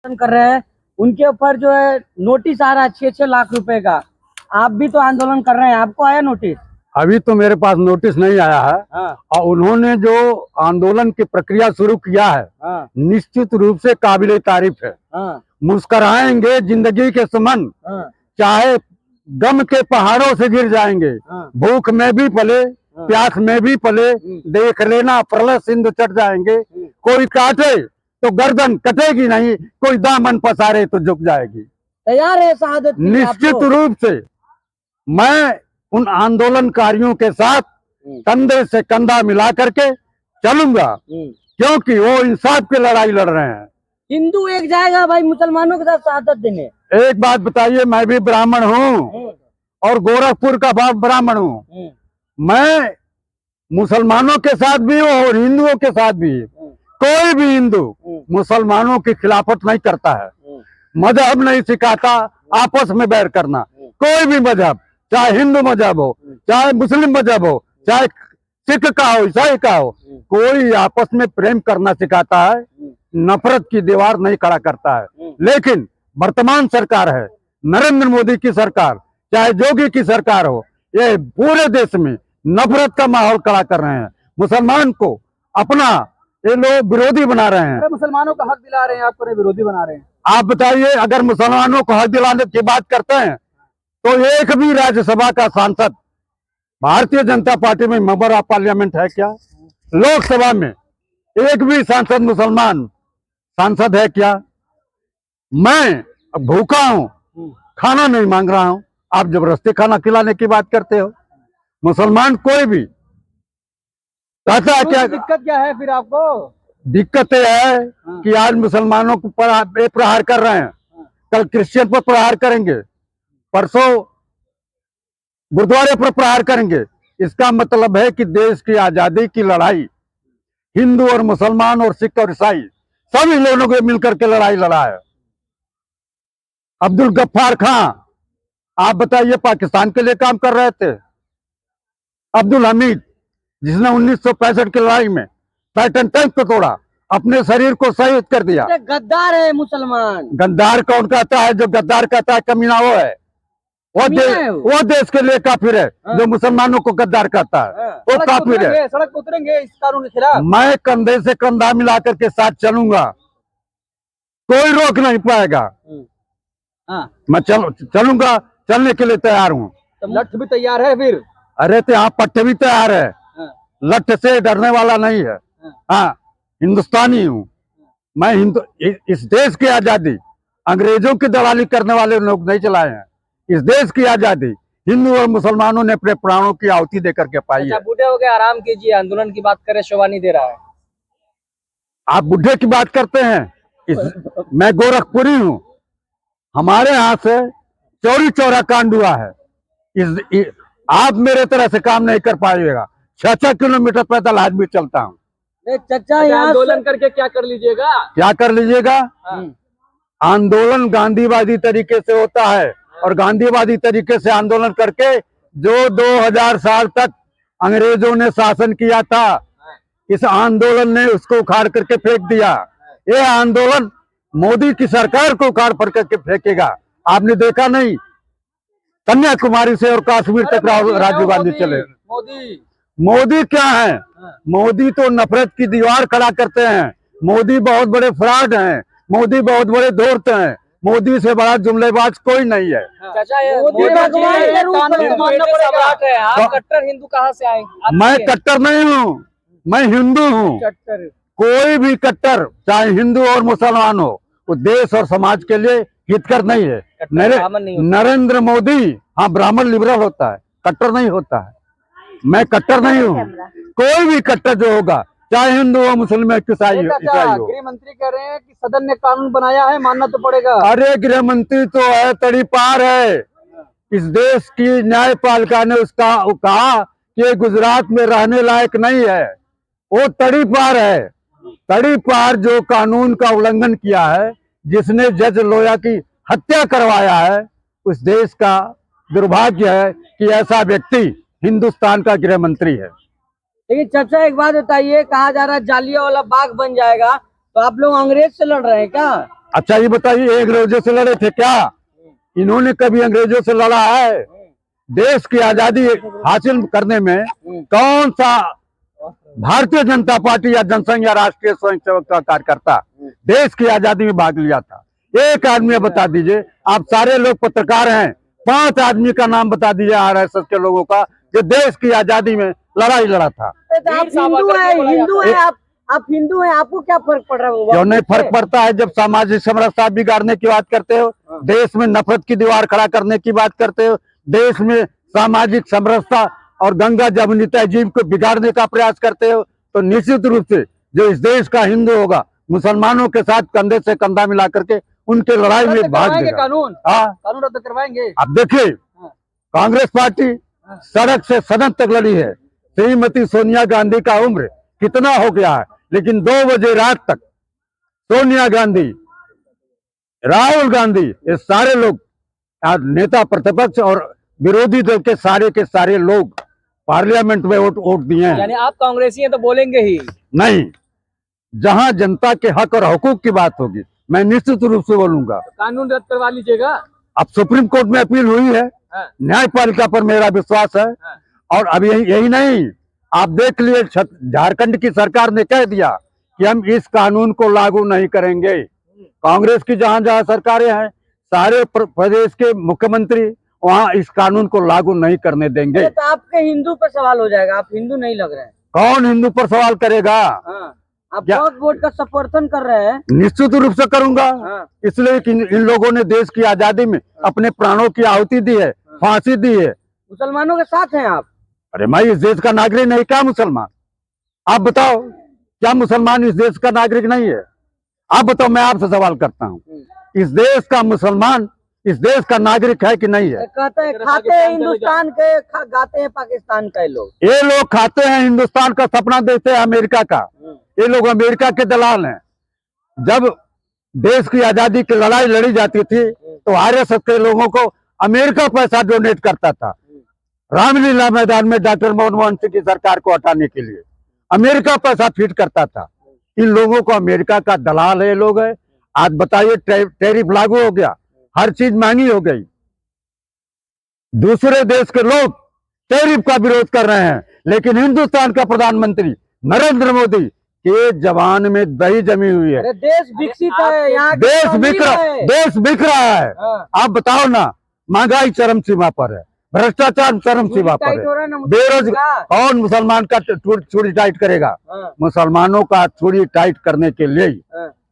कर रहे हैं उनके ऊपर जो है नोटिस आ रहा है 6-6 लाख रुपए का। आप भी तो आंदोलन कर रहे हैं, आपको आया नोटिस? अभी तो मेरे पास नोटिस नहीं आया है। हाँ। और उन्होंने जो आंदोलन की प्रक्रिया शुरू किया है, हाँ। निश्चित रूप से काबिले तारीफ है। हाँ। मुस्कुराएंगे जिंदगी के समान, हाँ। चाहे गम के पहाड़ों से गिर जाएंगे। हाँ। भूख में भी पले, प्यास में भी पले, देख लेना प्रलय सिंधु चढ़ जाएंगे। कोई काटे तो गर्दन कटेगी नहीं, कोई दामन पसारे तो झुक जाएगी। तैयार है शहादत के लिए आप निश्चित लोग? रूप से मैं उन आंदोलनकारियों के साथ कंधे से कंधा मिला करके चलूंगा, क्योंकि वो इंसाफ की लड़ाई लड़ रहे हैं। हिंदू एक जाएगा भाई मुसलमानों के साथ शहादत देने। एक बात बताइए, मैं भी ब्राह्मण हूँ और गोरखपुर का ब्राह्मण हूँ। मैं मुसलमानों के साथ भी हूँ और हिंदुओं के साथ भी। कोई भी हिंदू मुसलमानों की खिलाफत नहीं करता है। मजहब नहीं सिखाता आपस में बैर करना। कोई भी मजहब, चाहे हिंदू मजहब हो, चाहे मुस्लिम मजहब हो, चाहे सिख का हो, ईसाई का हो, कोई आपस में प्रेम करना सिखाता है, नफरत की दीवार नहीं खड़ा करता है। लेकिन वर्तमान सरकार है, नरेंद्र मोदी की सरकार, चाहे जोगी की सरकार हो, ये पूरे देश में नफरत का माहौल खड़ा कर रहे हैं। मुसलमान को अपना ये लोग विरोधी बना रहे हैं। मुसलमानों का हक दिला रहे हैं, आपको विरोधी बना रहे हैं। आप बताइए, अगर मुसलमानों को हक दिलाने की बात करते हैं तो एक भी राज्यसभा का सांसद भारतीय जनता पार्टी में मेंबर ऑफ पार्लियामेंट है क्या? लोकसभा में एक भी सांसद मुसलमान सांसद है क्या? मैं भूखा हूं, खाना नहीं मांग रहा हूं, आप जबरदस्ती खाना खिलाने की बात करते हो। मुसलमान कोई भी कहता है क्या? दिक्कत क्या है फिर आपको? दिक्कत यह है कि आज मुसलमानों को प्रहार कर रहे हैं, कल क्रिश्चियन पर प्रहार करेंगे, परसों गुरुद्वारे पर प्रहार करेंगे। इसका मतलब है कि देश की आजादी की लड़ाई हिंदू और मुसलमान और सिख और ईसाई सभी लोगों को मिलकर के लड़ाई लड़ा है। अब्दुल गफ्फार खां, आप बताइए, पाकिस्तान के लिए काम कर रहे थे। अब्दुल हमीद, जिसने 1965 की लड़ाई में पैटर्न टैंक को तोड़ा, अपने शरीर को शहीद कर दिया। गद्दार है मुसलमान। गद्दार कौन कहता है? जो गद्दार कहता है कमीना वो है। वो देश के लिए काफिर है। जो मुसलमानों को गद्दार कहता है वो काफिर है। सड़क पर उतरेंगे इस कानून के खिलाफ। मैं कंधे से कंधा मिलाकर के साथ चलूंगा, कोई रोक नहीं पाएगा। मैं चलूंगा, चलने के लिए तैयार हूँ। तो लठ भी तैयार है फिर? अरे तो यहाँ पट्टे भी तैयार है। लठ से डरने वाला नहीं है। हाँ, हिंदुस्तानी हूँ मैं। इस देश की आजादी अंग्रेजों की दलाली करने वाले लोग नहीं चलाए हैं। इस देश की आजादी हिंदू और मुसलमानों ने अपने प्राणों की आहुति देकर के पाई है। बूढ़े हो गए, आराम कीजिए, आंदोलन की बात करें, शोभा नहीं दे रहा है। आप बुढ़े की बात करते हैं। मैं गोरखपुरी हूँ, हमारे यहाँ से चौरी चौरा कांड हुआ है। आप मेरे तरह से काम नहीं कर पाइएगा। 6-6 किलोमीटर पैदल आज भी चलता हूँ। चचा, आंदोलन करके क्या कर लीजिएगा? क्या कर लीजिएगा? आंदोलन गांधीवादी तरीके से होता है, और गांधीवादी तरीके से आंदोलन करके जो 2000 साल तक अंग्रेजों ने शासन किया था, इस आंदोलन ने उसको उखाड़ करके फेंक दिया। ये आंदोलन मोदी की सरकार को उखाड़ पड़ करके फेंकेगा। आपने देखा नहीं, कन्याकुमारी से और कश्मीर तक राजीव गांधी चले। मोदी क्या है? मोदी तो नफरत की दीवार खड़ा करते हैं। मोदी बहुत बड़े फ्रॉड हैं, मोदी बहुत बड़े धूर्त हैं। मोदी से बड़ा जुमलेबाज कोई नहीं है। आप कट्टर हिंदू कहाँ से आए? मैं कट्टर नहीं हूँ, मैं हिंदू हूँ। कोई भी कट्टर, चाहे हिंदू और मुसलमान हो, वो देश और समाज के लिए हितकर नहीं है। नरेंद्र मोदी हाँ ब्राह्मण लिबरल होता है, कट्टर नहीं होता है। मैं कट्टर नहीं हूँ। कोई भी कट्टर जो होगा, चाहे हिंदू हो, मुस्लिम हो, ईसाई हो। गृह मंत्री कह रहे हैं कि सदन ने कानून बनाया है, मानना तो पड़ेगा। अरे गृह मंत्री तो है, तड़ी पार है। इस देश की न्यायपालिका ने उसका कहा कि ये गुजरात में रहने लायक नहीं है। वो तड़ी पार है। तड़ी पार जो कानून का उल्लंघन किया है, जिसने जज लोया की हत्या करवाया है, उस देश का दुर्भाग्य है कि ऐसा व्यक्ति हिंदुस्तान का गृह मंत्री है। लेकिन चाचा एक बात बताइए, कहा जा रहा है जालियांवाला बाग बन जाएगा, तो आप लोग अंग्रेज से लड़ रहे हैं क्या? अच्छा ये बताइए, अंग्रेजों से लड़े थे क्या? इन्होंने कभी अंग्रेजों से लड़ा है? देश की आजादी हासिल करने में कौन सा भारतीय जनता पार्टी या जनसंघ या राष्ट्रीय स्वयंसेवक का कार्यकर्ता देश की आजादी में भाग लिया था? एक आदमी बता दीजिए। आप सारे लोग पत्रकार हैं, 5 आदमी का नाम बता दीजिए आरएसएस के लोगों का जो देश की आजादी में लड़ाई लड़ा था। आप हिंदू है आप हिंदू हैं, आपको क्या फर्क पड़ रहा है? क्यों नहीं फर्क पड़ता है? जब सामाजिक समरसता बिगाड़ने की बात करते हो, देश में नफरत की दीवार खड़ा करने की बात करते हो, देश में सामाजिक समरसता और गंगा जमुनी तहजीब को बिगाड़ने का प्रयास करते हो, तो निश्चित रूप से जो इस देश का हिंदू होगा मुसलमानों के साथ कंधे से कंधा मिला करके उनके लड़ाई में भाग देगा। कानून रद्द करवाएंगे। अब देखिए, कांग्रेस पार्टी सड़क से सदन तक लड़ी है। श्रीमती सोनिया गांधी का उम्र कितना हो गया है, लेकिन 2 बजे रात तक सोनिया गांधी, राहुल गांधी, ये सारे लोग नेता प्रतिपक्ष और विरोधी दल के सारे लोग पार्लियामेंट में वोट दिए हैं। यानी आप कांग्रेसी हैं तो बोलेंगे ही नहीं। जहां जनता के हक और हुकूक की बात होगी मैं निश्चित रूप से बोलूंगा। कानून रद्द करवा लीजिएगा। अब सुप्रीम कोर्ट में अपील हुई है, न्यायपालिका पर मेरा विश्वास है। और अब यही नहीं, आप देख लिए झारखंड की सरकार ने कह दिया कि हम इस कानून को लागू नहीं करेंगे। कांग्रेस की जहां जहां सरकारें हैं, सारे प्रदेश के मुख्यमंत्री वहां इस कानून को लागू नहीं करने देंगे। तो आपके हिंदू पर सवाल हो जाएगा, आप हिंदू नहीं लग रहे हैं। कौन हिंदू पर सवाल करेगा? आप वोट का समर्थन कर रहे हैं। निश्चित रूप से करूंगा, इसलिए कि इन लोगों ने देश की आजादी में अपने प्राणों की आहुति दी है, फांसी दी है। मुसलमानों के साथ हैं आप? अरे मैं इस देश का नागरिक नहीं क्या मुसलमान? आप बताओ, क्या मुसलमान इस देश का नागरिक नहीं है? आप बताओ, मैं आपसे सवाल करता हूँ, इस देश का मुसलमान इस देश का नागरिक है कि नहीं है? कहते हैं खाते हैं हिंदुस्तान के, गाते हैं पाकिस्तान का। ये लोग खाते हैं हिंदुस्तान का, सपना देखते हैं अमेरिका का। ये लोग अमेरिका के दलाल हैं। जब देश की आजादी की लड़ाई लड़ी जाती थी तो आरएसएस के लोगों को अमेरिका पैसा डोनेट करता था। रामलीला मैदान में डॉक्टर मनमोहन सिंह की सरकार को हटाने के लिए अमेरिका पैसा फीड करता था। इन लोगों को अमेरिका का दलाल है लोग है। आज बताइए, टैरिफ लागू हो गया, हर चीज महंगी हो गई। दूसरे देश के लोग टैरिफ का विरोध कर रहे हैं, लेकिन हिंदुस्तान का प्रधानमंत्री नरेंद्र मोदी के जवान में दही जमी हुई है। देश विकसित है, यहाँ देश बिक रहा है। आप बताओ ना, महंगाई चरम सीमा पर है, भ्रष्टाचार चरम सीमा पर है, बेरोजगार। कौन मुसलमान का चूड़ी टाइट करेगा? मुसलमानों का चूड़ी टाइट करने के लिए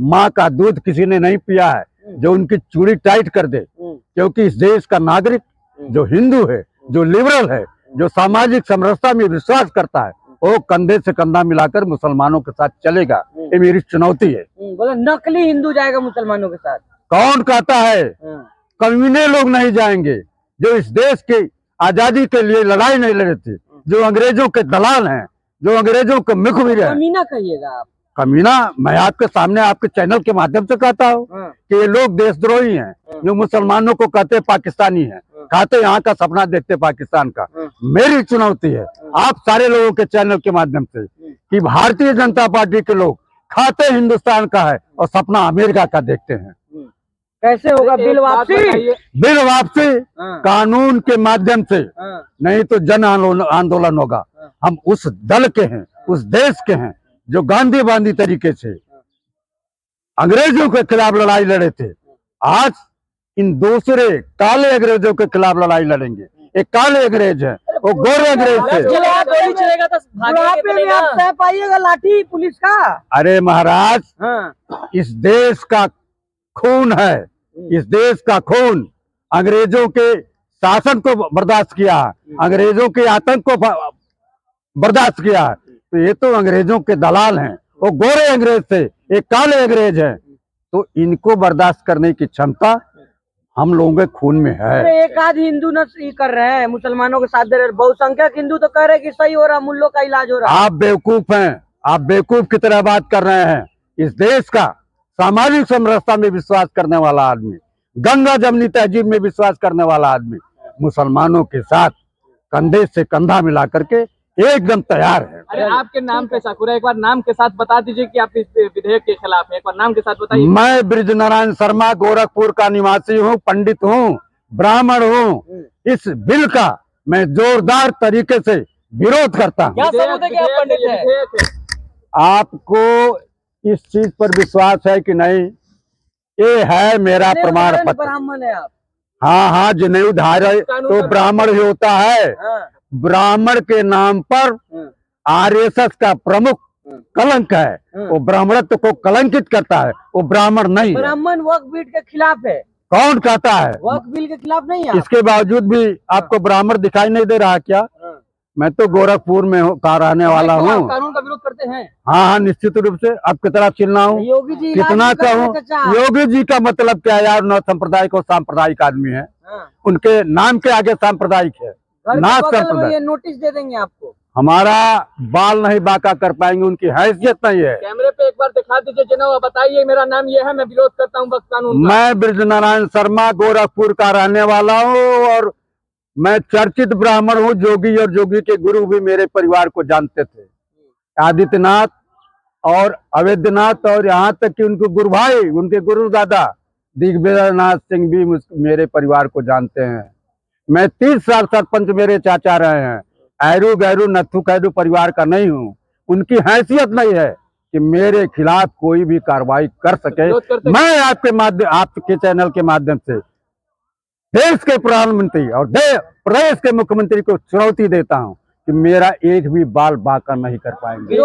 माँ का दूध किसी ने नहीं पिया है जो उनकी चूड़ी टाइट कर दे। क्योंकि इस देश का नागरिक जो हिंदू है, जो लिबरल है, जो सामाजिक समरसता में विश्वास करता है, वो कंधे से कंधा मिलाकर मुसलमानों के साथ चलेगा। ये मेरी चुनौती है। बोले नकली हिंदू जाएगा मुसलमानों के साथ? कौन कहता है? कमीने लोग नहीं जाएंगे जो इस देश की आजादी के लिए लड़ाई नहीं लड़े थे, जो अंग्रेजों के दलाल हैं, जो अंग्रेजों के मुखबिर हैं। कमीना कहिएगा आप? कमीना मैं आपके सामने आपके चैनल के माध्यम से कहता हूँ कि ये लोग देशद्रोही हैं, जो मुसलमानों को कहते पाकिस्तानी हैं, खाते यहाँ का सपना देखते पाकिस्तान का। मेरी चुनौती है आप सारे लोगों के चैनल के माध्यम से कि भारतीय जनता पार्टी के लोग खाते हिंदुस्तान का है और सपना अमेरिका का देखते हैं। कैसे होगा बिल वापसी? बिल वापसी कानून के माध्यम से, नहीं तो जन आंदोलन होगा। हम उस दल के हैं, उस देश के हैं जो गांधी बांधी तरीके से अंग्रेजों के खिलाफ लड़ाई लड़े थे। आज इन दूसरे काले अंग्रेजों के खिलाफ लड़ाई लड़ेंगे। एक काले अंग्रेज है, वो गोरे अंग्रेज थे। पाइएगा लाठी पुलिस का। अरे महाराज, इस देश का खून है, इस देश का खून अंग्रेजों के शासन को बर्दाश्त किया, अंग्रेजों के आतंक को बर्दाश्त किया। तो ये तो अंग्रेजों के दलाल हैं, वो गोरे अंग्रेज थे, एक काले अंग्रेज हैं। तो इनको बर्दाश्त करने की क्षमता हम लोगों के खून में है। एक आध हिंदू न कर रहे हैं, मुसलमानों के साथ दे रहे, बहुसंख्यक हिंदू तो कह रहे कि सही हो रहा, मुल्लों का इलाज हो रहा। आप बेवकूफ हैं, आप बेवकूफ की तरह बात कर रहे हैं। इस देश का सामाजिक समरसता में विश्वास करने वाला आदमी, गंगा जमुनी तहजीब में विश्वास करने वाला आदमी मुसलमानों के साथ कंधे से कंधा मिला करके एकदम तैयार है। अरे आपके नाम पे साकुरा, एक बार नाम के साथ बता दीजिए कि आप इस विधेयक के खिलाफ हैं। एक बार नाम के साथ बताइए। मैं ब्रिजनारायण शर्मा गोरखपुर का निवासी हूँ, पंडित हूँ, ब्राह्मण हूँ। इस बिल का मैं जोरदार तरीके से विरोध करता हूँ। क्या सबूत है कि आप पंडित हैं? विधेयक है। आपको इस चीज पर विश्वास है कि नहीं? ये है मेरा प्रमाण पत्र। ब्राह्मण है आप? हाँ हाँ, जनेऊ धारी तो ब्राह्मण ही होता है। हाँ। ब्राह्मण के नाम पर आरएसएस का प्रमुख कलंक है। वो ब्राह्मणत्व को कलंकित करता है, वो ब्राह्मण नहीं है। ब्राह्मण वक्फ बिल के खिलाफ है? कौन कहता है? वक्फ बिल के खिलाफ नहीं है? इसके बावजूद भी आपको ब्राह्मण दिखाई नहीं दे रहा क्या? मैं तो गोरखपुर में का रहने वाला हूँ। कानून का विरोध करते हैं? हाँ हाँ, निश्चित रूप से। अब कितना चिल्लाऊं, योगी जी कितना कहूँ? योगी जी का मतलब क्या यार? नौ सांप्रदायिक और सांप्रदायिक आदमी है। उनके नाम के आगे सांप्रदायिक है। ना ये नोटिस दे देंगे आपको। हमारा बाल नहीं बाका कर पाएंगे, उनकी हैसियत नहीं है। कैमरे पे एक बार दिखा दीजिए जनाब, बताइए मेरा नाम ये है, मैं विरोध करता हूँ वक्फ कानून का। मैं ब्रिजनारायण शर्मा गोरखपुर का रहने वाला हूँ और मैं चर्चित ब्राह्मण हूँ। जोगी और जोगी के गुरु भी मेरे परिवार को जानते थे, आदित्यनाथ और अवैधनाथ, और यहाँ तक कि उनके गुरु भाई, उनके गुरु दादा दिग्विजयनाथ सिंह भी मेरे परिवार को जानते हैं। मैं 30 साल सरपंच मेरे चाचा रहे हैं। ऐरू गैरू नथु कैरू परिवार का नहीं हूँ। उनकी हैसियत नहीं है कि मेरे खिलाफ कोई भी कार्रवाई कर सके। मैं आपके माध्यम, आपके चैनल के माध्यम से देश के प्रधानमंत्री और प्रदेश के मुख्यमंत्री को चुनौती देता हूं कि मेरा एक भी बाल बाका नहीं कर पाएंगे।